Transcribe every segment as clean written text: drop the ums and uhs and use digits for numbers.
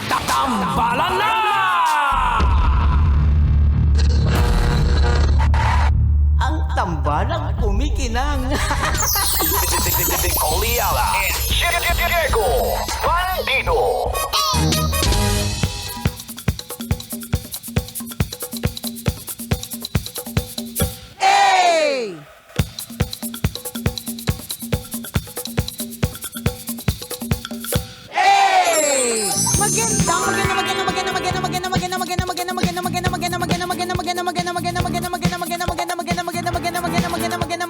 Tambalan na! Ang tambalang kumikinang. Oliala and Diego Bandido. Hey! Hey!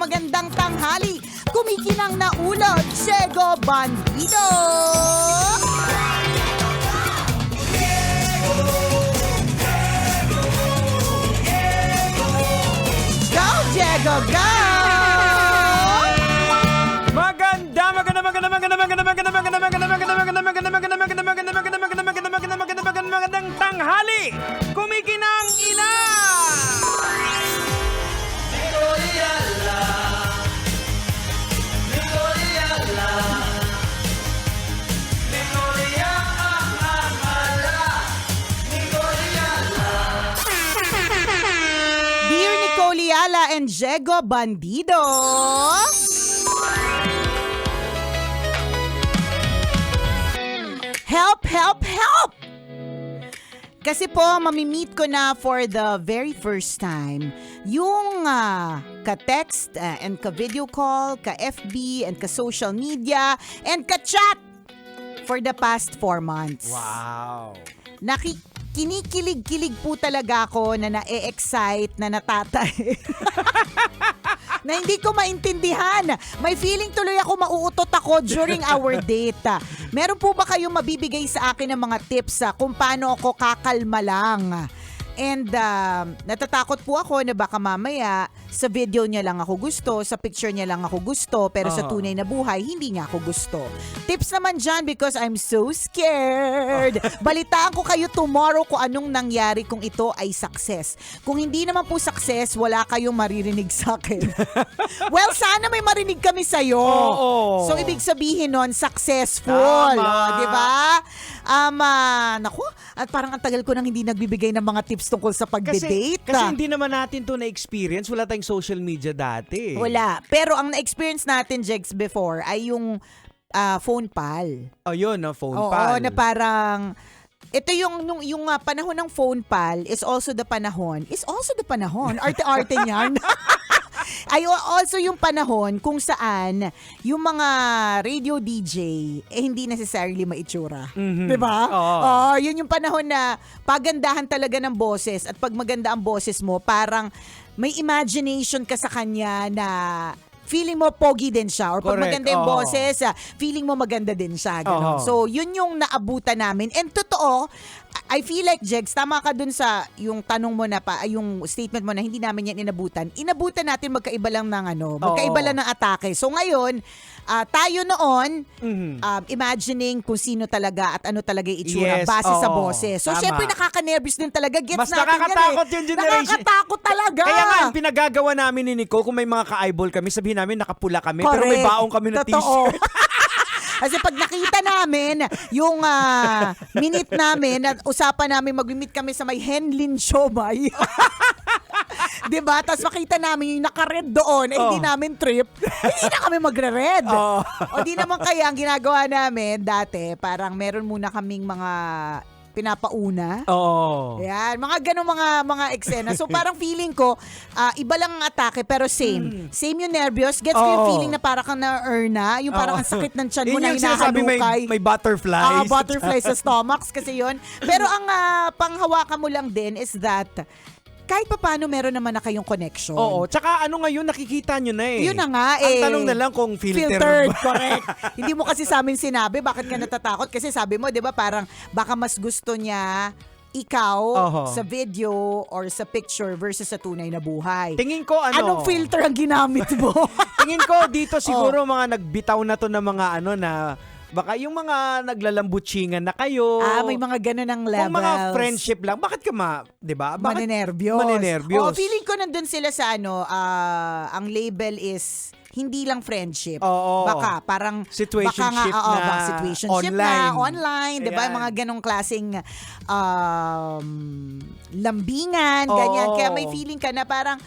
Magandang tanghali. Kumikinang na ulo, Diego Bandido. Go, Diego, go! Magandang tanghali! Kumikinang ina! Dear Nicole Yala and Diego Bandido. Help, help, help! Kasi po, mamimit ko na for the very first time yung ka-text and ka-video call, ka-FB and ka-social media and ka-chat for the past 4 months. Wow! Kinikilig-kilig po talaga ako na na-e-excite, na natatay. Na hindi ko maintindihan. May feeling tuloy ako mauutot ako during our date. Meron po ba kayong mabibigay sa akin ng mga tips kung paano ako kakalma lang? And natatakot po ako na baka mamaya sa video niya lang ako gusto, sa picture niya lang ako gusto, pero sa tunay na buhay, hindi niya ako gusto. Tips naman dyan because I'm so scared. Balitaan ko kayo tomorrow kung anong nangyari kung ito ay success. Kung hindi naman po success, wala kayong maririnig sa akin. Well, sana may marinig kami sa'yo. Oo. So, ibig sabihin nun, successful. Tama. Di ba? Naku, at parang ang tagal ko nang hindi nagbibigay ng mga tips tungkol sa pagde-date. Kasi hindi naman natin to na-experience. Wala tayong social media dati. Wala. Pero ang na-experience natin, Jex, before ay yung phone pal. Oh, yun, no? Phone Oo, pal. na parang ito yung panahon ng phone pal is also the panahon. Arte-arte niyan. Ay also yung panahon kung saan yung mga radio DJ hindi necessarily maitsura. Mhm. 'Di ba? Oo. Yun yung panahon na pagandahan talaga ng boses at pag maganda ang boses mo, parang may imagination ka sa kanya na feeling mo pogi din siya or pag Correct. maganda yung Oo. boses, feeling mo maganda din siya. Ganon. Oo. So, yun yung naabutan namin. And totoo, I feel like, Jegs, tama ka dun sa yung tanong mo na yung statement mo na hindi namin yan inabutan. Inabutan natin magkaiba lang ng magkaiba lang ng atake. So ngayon, tayo noon, imagining kung sino talaga at ano talaga yung itsura Yes, base sa oo. boses. So Tama. syempre nakaka-nervous din talaga. Gets Mas natin nakakatakot yan yung generation. Nakakatakot talaga. Kaya nga, ang pinagagawa namin ni Nico, kung may mga ka-eyeball kami, sabihin namin nakapula kami, pero may Correct. baong kami na Totoo. t-shirt. Kasi pag nakita namin yung minute namin at usapan namin mag-meet kami sa may Henlin Siomay. 'Di ba? Tapos makita namin yung naka-red doon, hindi namin trip. Hindi na kami magre-red. O di naman kaya ang ginagawa namin dati, parang meron muna kaming mga pinapauna. Oo. Ayan, mga ganun mga eksena. So parang feeling ko, iba lang ang atake pero same. Same yung nervyos. Gets ko yung Oo. feeling na parang kang na-earn na. Yung parang ang sakit ng tiyan mo Yun na yung sinasabi hinahalukay. may butterflies. Butterflies sa stomachs kasi yun. Pero ang panghawakan mo lang din is that kahit pa paano meron naman na kayong connection. Oo. Tsaka ano ngayon, nakikita nyo na eh. Yun na nga Ang tanong na lang kung filtered, correct. Hindi mo kasi sa amin sinabi bakit ka natatakot kasi sabi mo, 'di ba, parang baka mas gusto niya ikaw sa video or sa picture versus sa tunay na buhay. Tingin ko Anong filter ang ginamit mo? Tingin ko dito siguro mga nagbitaw na to ng mga na baka yung mga naglalambutsingan na kayo. May mga ganun ang levels. Kung mga friendship lang, bakit ka 'di ba? Manenervyos. Manenervyos. Feeling ko nandun sila sa ang label is hindi lang friendship. Oo. Baka parang Situationship baka nga, na baka situationship na online. online, 'di ba? Ayan. Mga ganong klaseng lambingan, ganyan. Oo. Kaya may feeling ka na parang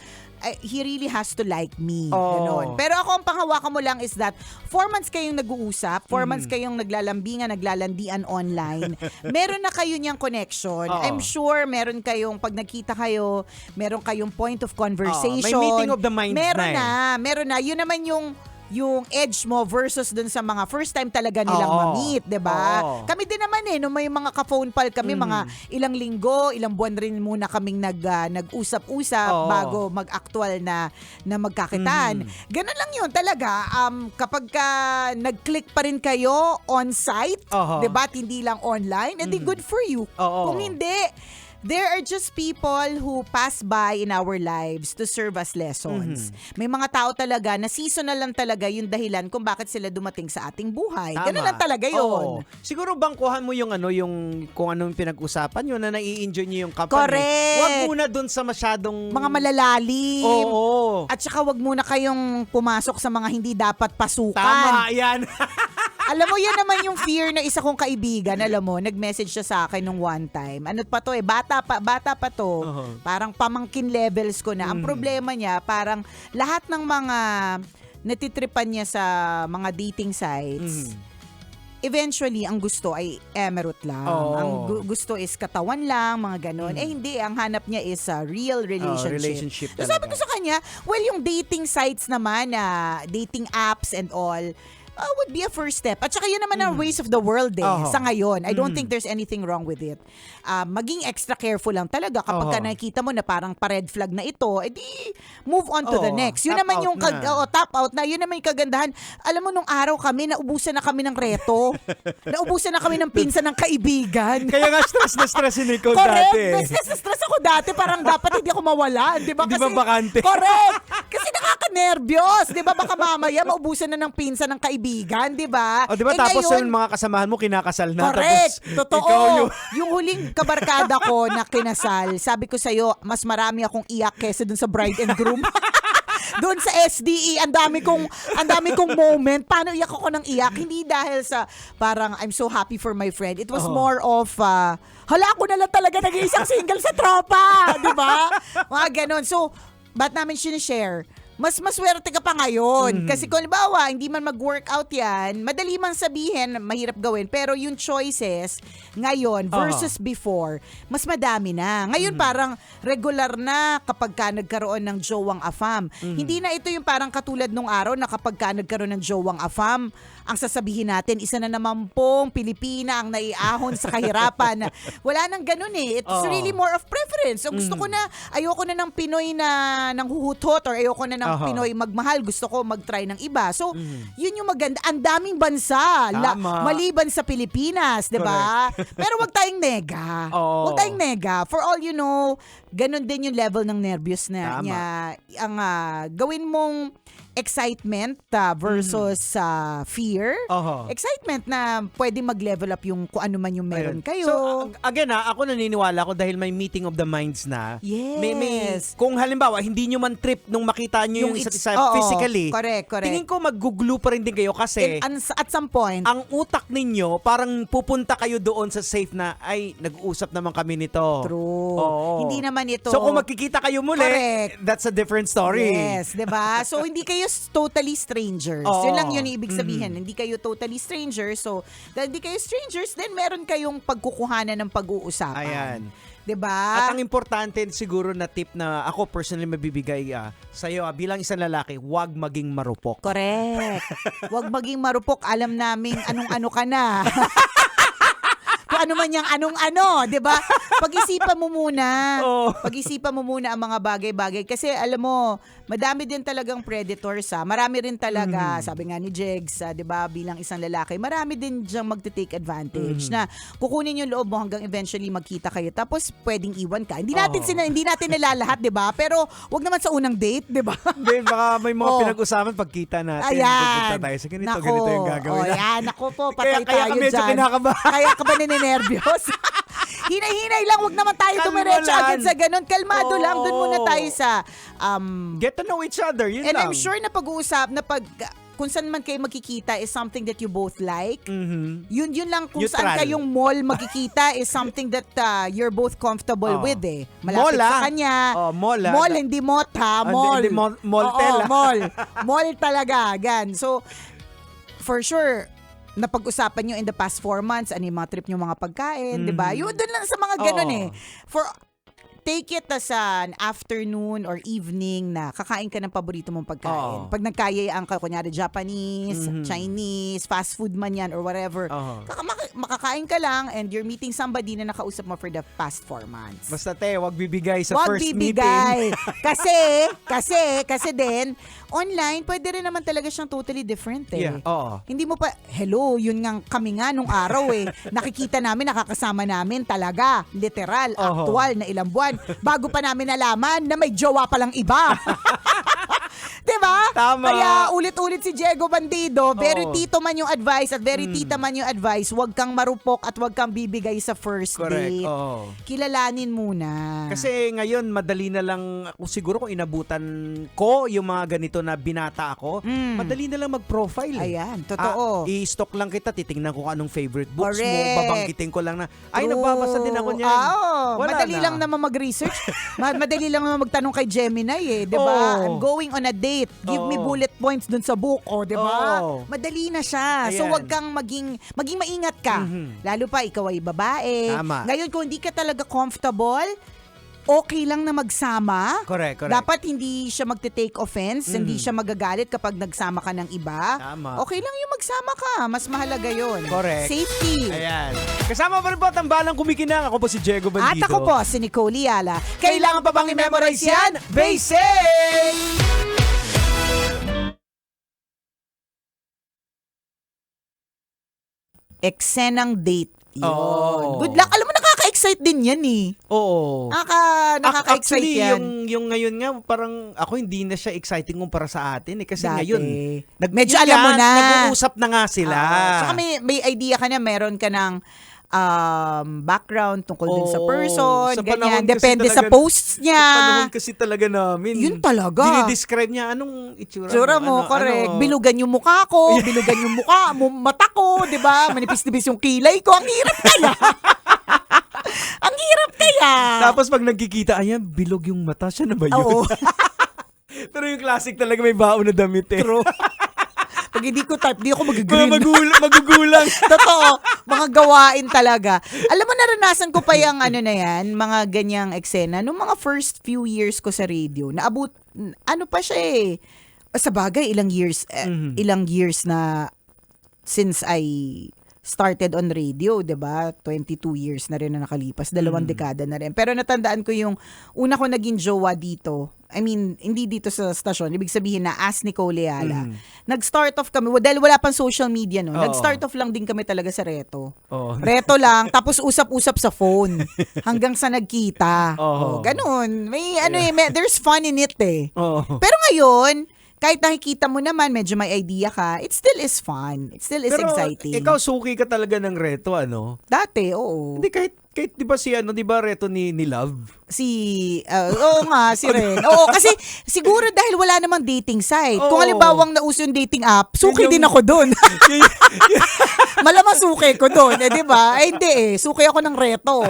he really has to like me. Oo. Ganon. Pero ako, ang panghawakan mo lang is that 4 months kayong nag-uusap, 4 months kayong naglalambingan, naglalandian online. Meron na kayo niyang connection. Oo. I'm sure meron kayong, pag nagkita kayo, meron kayong point of conversation. May meeting of the minds meron na Meron na. Yun naman yung edge mo versus dun sa mga first time talaga nilang Oo. ma-meet, 'di ba? Oo. Kami din naman nung may mga ka-phone call kami, mga ilang linggo, ilang buwan rin muna kaming nag-usap-usap Oo. bago mag-actual na magkakitaan. Ganun lang 'yun talaga. Kapag nag-click pa rin kayo on-site, Oo. 'di ba? Hindi lang online, edi good for you. Oo. Kung hindi, there are just people who pass by in our lives to serve as lessons. May mga tao talaga na seasonal lang talaga yung dahilan kung bakit sila dumating sa ating buhay. Ganun lang talaga yun. Oo. Siguro bangkuhan mo yung yung kung anong pinag-usapan yun na nai-enjoy niyo yung company. Correct. Wag muna dun sa masyadong Mga malalalim. Oo. At saka wag muna kayong pumasok sa mga hindi dapat pasukan. Tama, yan. Alam mo, yan naman yung fear na isa kong kaibigan. Alam mo, nag-message siya sa akin nung one time. Ano pa to bata pa to. Parang pamangkin levels ko na. Ang problema niya, parang lahat ng mga natitripan niya sa mga dating sites, eventually, ang gusto ay emerald lang. Oo. Ang gusto is katawan lang, mga ganon. Hindi, ang hanap niya is a real relationship. Relationship So sabi talaga. ko sa kanya, well, yung dating sites naman, dating apps and all, would be a first step. At saka yun naman ang ways of the world sa ngayon. I don't think there's anything wrong with it. Maging extra careful lang talaga kapag ka nakikita mo na parang pa-red flag na ito, edi move on to the next. Yun Tap naman out yung na. tap out na. Yun naman yung kagandahan. Alam mo, nung araw kami, naubusan na kami ng reto. Naubusan na kami ng pinsan ng kaibigan. Kaya nga stress na stress si Nicole Correct. dati. Stress ako dati. Parang dapat hindi ako mawala. Di ba? Hindi ba bakante? Correct. Kasi nakaka-nervyos. Di ba? Baka mamaya maubusan na ng pinsan ng kaibigan. Di ba? O, di ba tapos ngayon, yung mga kasamahan mo kinakasal na. correct. Tapos, Totoo. ikaw Yung huling kabarkada ko na kinasal, sabi ko sa'yo, mas marami akong iyak kesa dun sa bride and groom. Doon sa SDE, ang dami kong moment. Paano iyak ako ng iyak? Hindi dahil sa parang I'm so happy for my friend. It was more of hala, ako na lang talaga nag-iisang single sa tropa, 'di ba? Mga ganon. So, ba't namin sinishare? Mas maswerte ka pa ngayon. Kasi kung halimbawa, hindi man mag-workout yan, madali man sabihin, mahirap gawin. Pero yung choices ngayon versus before, mas madami na. Ngayon parang regular na kapag ka nagkaroon ng jowang afam. Hindi na ito yung parang katulad nung araw na kapag ka nagkaroon ng jowang afam, ang sasabihin natin, isa na naman pong Pilipina ang naiahon sa kahirapan. Wala nang ganun eh. It's really more of preference. So gusto ko na, ayoko na ng Pinoy na nang huhutot or ayoko na ng Pinoy magmahal. Gusto ko mag-try ng iba. So, yun yung maganda. Ang daming bansa. Tama. Maliban sa Pilipinas, di ba? Pero wag tayong nega. Oo. Wag tayong nega. For all you know, ganun din yung level ng nervyos na Tama. niya. Ang gawin mong excitement versus fear. Excitement na pwede mag-level up yung kung ano man yung meron Ayun. kayo. So, again ako naniniwala ko dahil may meeting of the minds na. Yes. Kung halimbawa, hindi nyo man trip nung makita nyo yung isa't isa oo, physically. correct. Tingin ko mag-glue pa rin din kayo kasi At some point, ang utak ninyo, parang pupunta kayo doon sa safe na, ay, nag-uusap naman kami nito. true. Oo. Hindi naman ito. So kung magkikita kayo muli, Correct. that's a different story. Yes, 'di ba? So hindi kayo totally strangers. Oo. Yun lang yun yung ibig sabihin. Hindi kayo totally strangers. So dahil hindi kayo strangers, then meron kayong pagkukuhanan ng pag-uusapan. Ayan. 'Di ba? At ang importante siguro na tip na ako personally mabibigay sa'yo bilang isang lalaki, huwag maging marupok. Correct. Huwag maging marupok. Alam namin anong-ano ka na. Kung ano man yung anong-ano, 'di ba? Pag-isipan mo muna. Oo. Pag-isipan mo muna ang mga bagay-bagay kasi alam mo, madami din talagang predators. Marami rin talaga, sabi nga ni Jegs, 'di ba, bilang isang lalaki, marami din diyang magte-take advantage na kukunin yung loob mo hanggang eventually magkita kayo tapos pwedeng iwan ka. Hindi natin nilalahat, 'di ba? Pero wag naman sa unang date, 'di ba? Then baka may mga Oo. pinag-usapan pagkita natin. Ayan. Pupunta tayo sa ganito, Nako. ganito yung gagawin. O, yan. Ako po, patay Kaya ka tayo medyo dyan. kinakabahan. Kaya ka ba ninenervyos? Hinay-hinay lang, wag naman tayo Kalma dumiretso lang. agad sa ganun. Kalmado lang, dun muna Oo. tayo sa Get to know each other, yun and lang. I'm sure na pag-uusap na kung saan man kayo magkikita is something that you both like. Mhm. Yun lang kung Neutral. saan kayong mall magkikita is something that you're both comfortable Oo. with eh. Mall, Malapit sa kanya. Mall, Mall, hindi mot ha. Mall. Hindi, motel, Oo, mall. Mall talaga. Gan. So, for sure, napag-usapan nyo in the past 4 months, ano yung mga trip nyo mga pagkain, di ba? Yun doon lang sa mga ganun Oo. eh. Take it as an afternoon or evening na kakain ka ng paborito mong pagkain. Oo. Pag nagkayayaan ka, kunyari Japanese, Chinese, fast food man yan or whatever, Oo. makakain ka lang and you're meeting somebody na nakausap mo for the past 4 months. Basta wag bibigay sa Wag first bibigay. meeting. kasi din, online, pwede rin naman talaga siyang totally different eh. Yeah, oo. Hindi mo pa, hello, yun nga kami nga nung araw eh. Nakikita namin, nakakasama namin talaga, literal, Oho. actual na ilang buwan. Bago pa namin nalaman na may jowa palang iba. Diba? Tama. Kaya ulit-ulit si Diego Bandido, very Oo. tito man yung advice at very tita man yung advice, huwag kang marupok at huwag kang bibigay sa first Correct. date. Oo. Kilalanin muna. Kasi ngayon, madali na lang, kung siguro kung inabutan ko yung mga ganito na binata ako, madali na lang mag-profile. Ayan, totoo. I-stock lang kita, titingnan ko kung anong favorite books mo, Correct. babangkitin ko lang na, ay, True. nagbabasa din ako niyan. Wala Madali na. lang naman mag-research. Madali lang naman magtanong kay Gemini eh, 'di ba? Oo. I'm going on a date. Give me Oo. bullet points dun sa book, 'di ba? Oo. Madali na siya. So Ayan. wag kang maging maingat ka. Lalo pa ikaw ay babae. Tama. Ngayon kung hindi ka talaga comfortable, okay lang na magsama. Correct. Dapat hindi siya magte-take offense, hindi siya magagalit kapag nagsama ka ng iba. Tama. Okay lang yung magsama ka. Mas mahalaga yun. Correct. Safety. Ayan. Kasama pa rin po at ang balang kumikinang. Ako po si Diego At Bandido. ako po, si Nicole Yala. Kailangan pa bang i-memorize yan? Basic! Eksenang date. Yun. Oo. Good luck. Alam mo, nakaka-excite din yan eh. Oo. Nakaka-excite Actually, yan. yung ngayon nga, parang ako hindi na siya exciting kumpara sa atin eh. Kasi Dati. ngayon, Medyo yun alam mo nga, na. nag-uusap na nga sila. Tsaka may idea ka na, meron ka ng background tungkol din sa Oo. person, Sa ganyan. panahon kasi Depende sa talaga- posts niya. Sa panahon kasi talaga namin. Yun talaga. Dinidescribe niya, anong itsura Tsura mo, correct. Bilugan yung mukha ko, bilugan yung mukha mo, mata ko, di ba? Manipis-nipis yung kilay ko. Ang hirap kaya. Ang hirap kaya. Tapos pag nagkikita, ayan, bilog yung mata. Siya na ba yun? Oo. Pero yung classic talaga may baon na damit eh. True. Pag hindi ko type, di ako Mga mag-green. magugulang. Totoo. Mga gawain talaga. Alam mo, naranasan ko pa yung ano na yan, mga ganyang eksena. Nung mga first few years ko sa radio, naabot, ano pa siya eh. Sa bagay, ilang years na since I started on radio, 'di ba? 22 years na rin na nakalipas, 2 dekada na rin. Pero natandaan ko yung una ko naging jowa dito. I mean, hindi dito sa stasyon. Ibig sabihin na as Nicole Yala. Nag-start off kami, dahil wala pang social media no. Oo. Nag-start off lang din kami talaga sa Reto. Oo. Reto lang, tapos usap-usap sa phone hanggang sa nagkita. Oo. Ganun. There's fun in it eh. Oo. Pero ngayon, kahit nakikita mo naman, medyo may idea ka, it still is fun. It still is Pero exciting. ikaw suki ka talaga ng Reto, ano? Dati, oo. Hindi kahit 'di ba si Reto ni Love? Oo nga, si Ren. Oo, kasi siguro dahil wala namang dating site. Kung Oo. halimbawang nauso yung dating app, suki Yun yung- din ako doon. Malamang suki ko doon, di ba? Hindi suki ako ng Reto.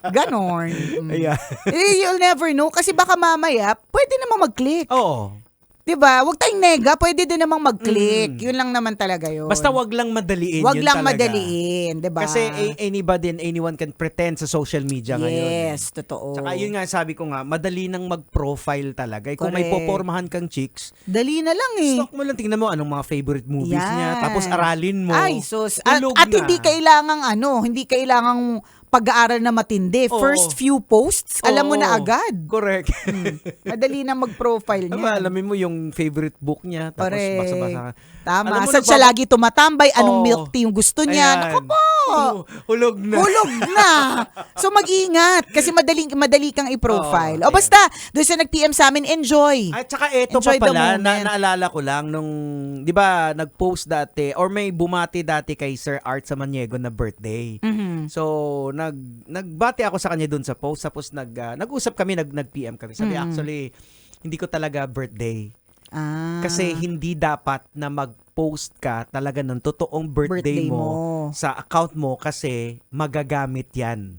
Ganon. Ayan. You'll never know kasi baka mamaya, pwede namang mag-click. Oo. 'Di ba? Huwag tayong nega, pwede din namang mag-click. Yun lang naman talaga yun. Basta wag lang madaliin Wag yun lang talaga. madaliin, 'di ba? Kasi anybody and anyone can pretend sa social media ngayon. Yes, totoo. Tsaka yun nga sabi ko nga, madali nang mag-profile talaga. Kung may Correct. popormahan kang chicks, Dali na lang eh. stock mo lang, tingnan mo anong mga favorite movies Yan. niya, tapos aralin mo. Ay, sus. At Tulog na. hindi kailangang pag-aaral na matindi. Oo. First few posts, alam mo na Oo. agad. Correct. Madali na mag-profile niya. Alamin mo yung favorite book niya, tapos Correct. basa-basa. Tama. Alam mo, Saan siya lagi tumatambay? Anong Oo. milk tea yung gusto niya? Ayan. Naku po! Hulog na. Hulog na. So mag-ingat kasi madali kang i-profile. Oo, O basta, doon sa nag-PM sa amin, enjoy. At saka eto Enjoy the pa pala, moment. naalala ko lang nung, di ba, nag-post dati, or may bumati dati kay Sir Art Samaniego na birthday. Mhm. So, nagbati ako sa kanya doon sa post, tapos nag-usap kami, nag-PM kami. Sabi, actually, hindi ko talaga birthday. Kasi hindi dapat na mag-post ka talaga ng totoong birthday mo sa account mo kasi magagamit yan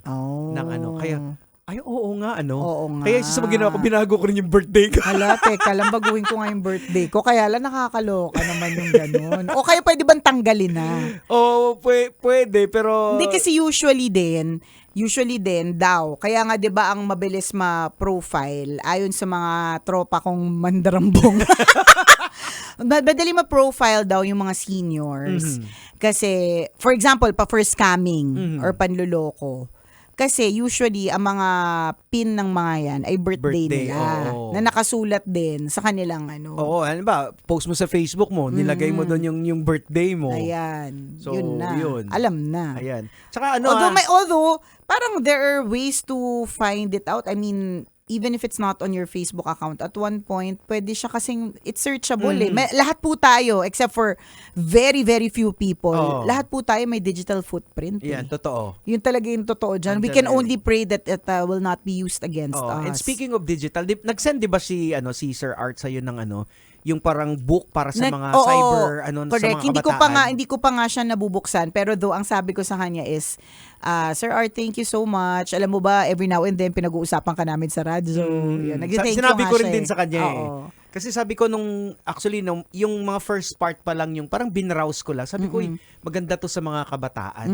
ng ano. Kaya, ay, oo nga, ano. Oo nga. Kaya isa sa mga ginawa ko, binago ko rin yung birthday ko. Hala, teka lang, baguhin ko nga yung birthday ko. Kaya lang nakakaloka naman yung ganun. O kaya pwede bang tanggalin na? Oo, pwede, pero... Hindi kasi usually din daw. Kaya nga 'di ba ang mabilis ma-profile ayon sa mga tropa kong mandarambong. Madali ma-profile daw yung mga seniors. Kasi for example, pa first scamming or panloloko. Kasi usually ang mga pin ng mga yan ay birthday nila na nakasulat din sa kanilang ano. Oo, ano ba, post mo sa Facebook mo, nilagay mo doon yung birthday mo. Ayan, So, yun na. yun. Alam na. Ayan. Tsaka ano Although parang there are ways to find it out. I mean, even if it's not on your Facebook account, at one point, pwede siya kasing, it's searchable eh. Lahat po tayo, except for very, very few people, lahat po tayo may digital footprint. Yan, totoo. Yun talaga yung totoo dyan. We can only pray that it will not be used against us. And speaking of digital, nag-send di ba si Sir Art sa'yo ng yung parang book para sa mga cyber, correct. sa mga kabataan. Hindi ko pa nga siya nabubuksan. Pero though, ang sabi ko sa kanya is, Sir Art, thank you so much. Alam mo ba, every now and then, pinag-uusapan ka namin sa radyo. Yan, sinabi ko rin din sa kanya Oo. Kasi sabi ko yung mga first part pa lang yung parang binrowse ko lang. Sabi ko, maganda to sa mga kabataan.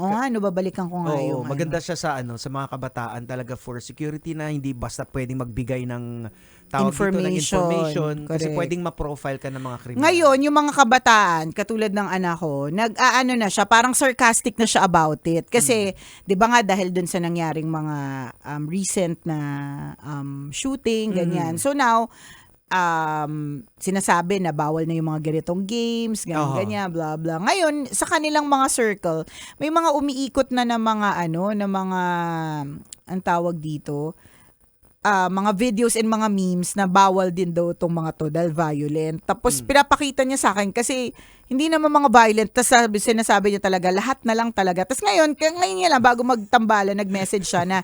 Oo nga, babalikan ko nga yung maganda siya sa mga kabataan talaga for security na hindi basta pwedeng magbigay ng tawag dito ng information kasi pwedeng ma-profile ka ng mga kriminal. Ngayon, yung mga kabataan, katulad ng anak ko, nag-aano na siya, parang sarcastic na siya about it. Kasi, di ba nga dahil dun sa nangyaring mga recent na shooting, ganyan. So now, sinasabi na bawal na yung mga ganitong games, ganyan, blah blah. Ngayon, sa kanilang mga circle, may mga umiikot na mga ang tawag dito, mga videos and mga memes na bawal din daw itong mga to dahil violent. Tapos pinapakita niya sa akin kasi hindi naman mga violent. Tapos sinasabi niya talaga, lahat na lang talaga. Tapos ngayon niya lang bago magtambala, nag-message siya na,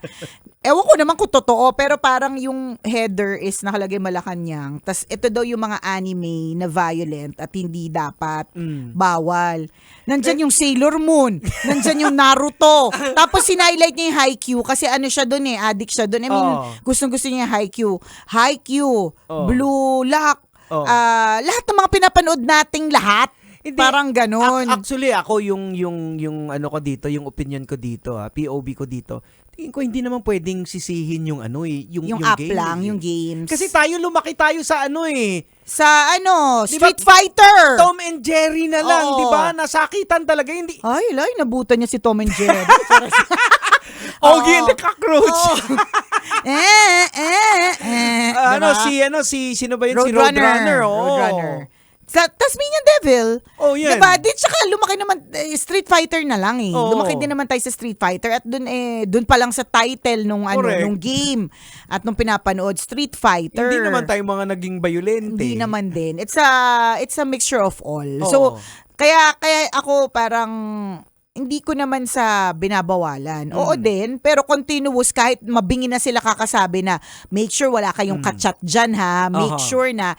ewan ko naman kung totoo, pero parang yung header is nakalagay Malacanang. Tapos ito daw yung mga anime na violent at hindi dapat, bawal. Nandyan yung Sailor Moon, nandyan yung Naruto. Tapos sinhighlight niya yung Haikyuu kasi ano siya doon addict siya doon. I mean, gusto niya yung Haikyuu, Blue Lock, lahat ng mga pinapanood nating lahat. Hindi, parang ganun. Actually, ako yung ano ko dito, yung opinion ko dito, POV ko dito. Tingin ko hindi naman pwedeng sisihin yung yung app game, lang, yung games. Kasi lumaki tayo sa sa Street diba, Fighter. Tom and Jerry na lang, 'di ba? Nasakitan talaga hindi. Ay, nabutan niya si Tom and Jerry. Ogie and the Cockroach. Diba? Sino ba yun? Si Roadrunner. Roadrunner. Sa Tasmanian Devil. Oh, yan. Diba? Tsaka lumaki naman, Street Fighter na lang eh. Oh. Lumaki din naman tayo sa Street Fighter at dun pa lang sa title nung game at nung pinapanood, Street Fighter. Hindi naman tayo mga naging violente. Hindi naman din. It's a mixture of all. Oh. So, kaya ako parang hindi ko naman sa binabawalan. Oo din, pero continuous kahit mabingi na sila kakasabi na make sure wala kayong kachat dyan ha. Make sure na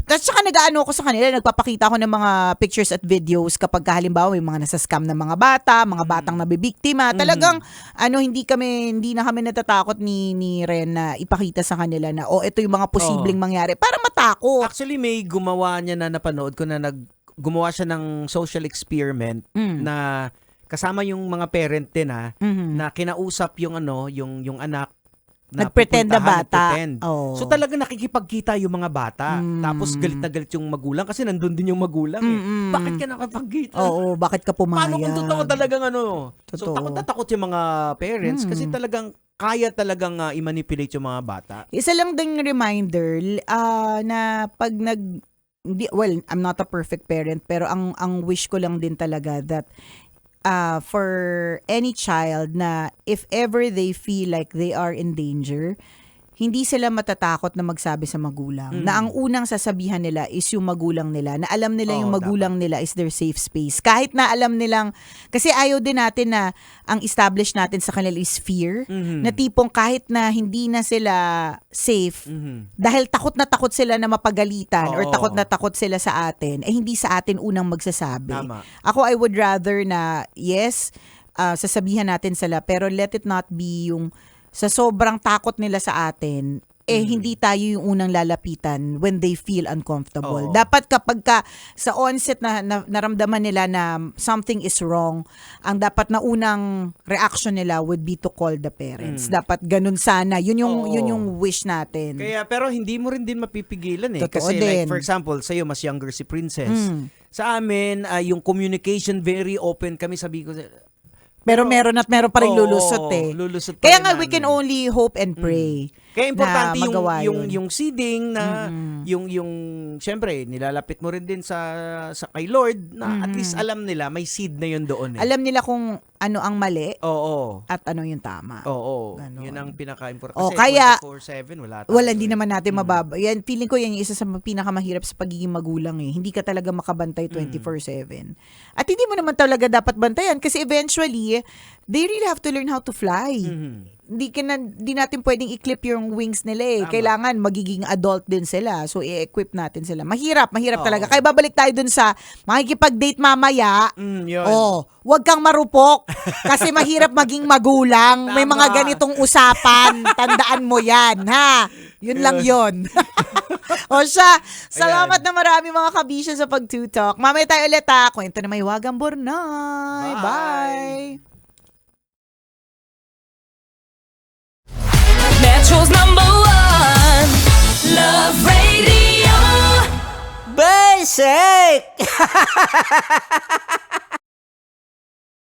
tapos saka nag-aano ko sa kanila, nagpapakita ko ng mga pictures at videos kapag halimbawa may mga nasa-scam na mga batang nabibiktima. Talagang hindi na kami natatakot ni Ren na ipakita sa kanila na ito yung mga posibleng mangyari para matakot. Actually, may gumawa niya na napanood ko na gumawa siya ng social experiment na kasama yung mga parent din na kinausap yung anak na nagpretend na bata. So talaga nakikipagkita yung mga bata. Tapos galit na galit yung magulang kasi nandun din yung magulang Bakit ka nakapagkita? Oo, bakit ka pumayag? Paano kung totoo talagang Totoo. So takot yung mga parents kasi talagang kaya talagang i-manipulate yung mga bata. Isa lang ding reminder na pag I'm not a perfect parent pero ang wish ko lang din talaga that for any child na if ever they feel like they are in danger, hindi sila matatakot na magsabi sa magulang na ang unang sasabihan nila is yung magulang nila, na alam nila yung magulang nila is their safe space. Kahit na alam nilang, kasi ayaw din natin na ang establish natin sa kanila is fear, na tipong kahit na hindi na sila safe, dahil takot na takot sila na mapagalitan or takot na takot sila sa atin, hindi sa atin unang magsasabi. Tama. Ako, I would rather na, yes, sasabihan natin sila, pero let it not be yung sa sobrang takot nila sa atin, hindi tayo yung unang lalapitan when they feel uncomfortable. Oo. Dapat kapag sa onset na naramdaman nila na something is wrong, ang dapat na unang reaction nila would be to call the parents. Dapat ganun sana. Yun yung wish natin. Kaya, pero hindi mo rin din mapipigilan eh. Totoo Kasi din. like, for example, sa'yo, mas younger si Princess. Sa amin, yung communication, very open kami. Sabi ko, Pero meron pa rin lulusot eh. Lulusot pa Kaya rin nga, we namin. can only hope and pray. Kaya importante na magawa yung seeding na yung syempre nilalapit mo rin din sa kay Lord na at least alam nila may seed na yun doon eh. Alam nila kung ano ang mali Oo. at ano yung tama. Oo. Ganon. Yun ang pinaka-importante. O, Kasi kaya 24/7 wala tayo. Wala, hindi naman natin mababa. Yan, feeling ko yan yung isa sa pinakamahirap sa pagiging magulang eh. Hindi ka talaga makabantay 24/7. At hindi mo naman talaga dapat bantayan kasi eventually, they really have to learn how to fly. Hindi natin pwedeng i-clip yung wings nila eh. Tama. Kailangan magiging adult din sila. So, i-equip natin sila. Mahirap Oo. talaga. Kaya babalik tayo dun sa makikipag-date mamaya. Yun. Huwag kang marupok kasi mahirap maging magulang. May Tama. mga ganitong usapan. Tandaan mo yan, ha? Yun lang yun. O siya, salamat na marami mga kabisya sa pag-tutok. Mamaya tayo ulit ha. Kwento na may Wagang Bornay. Bye. Bye. Metro's #1 Love Radio. Basic!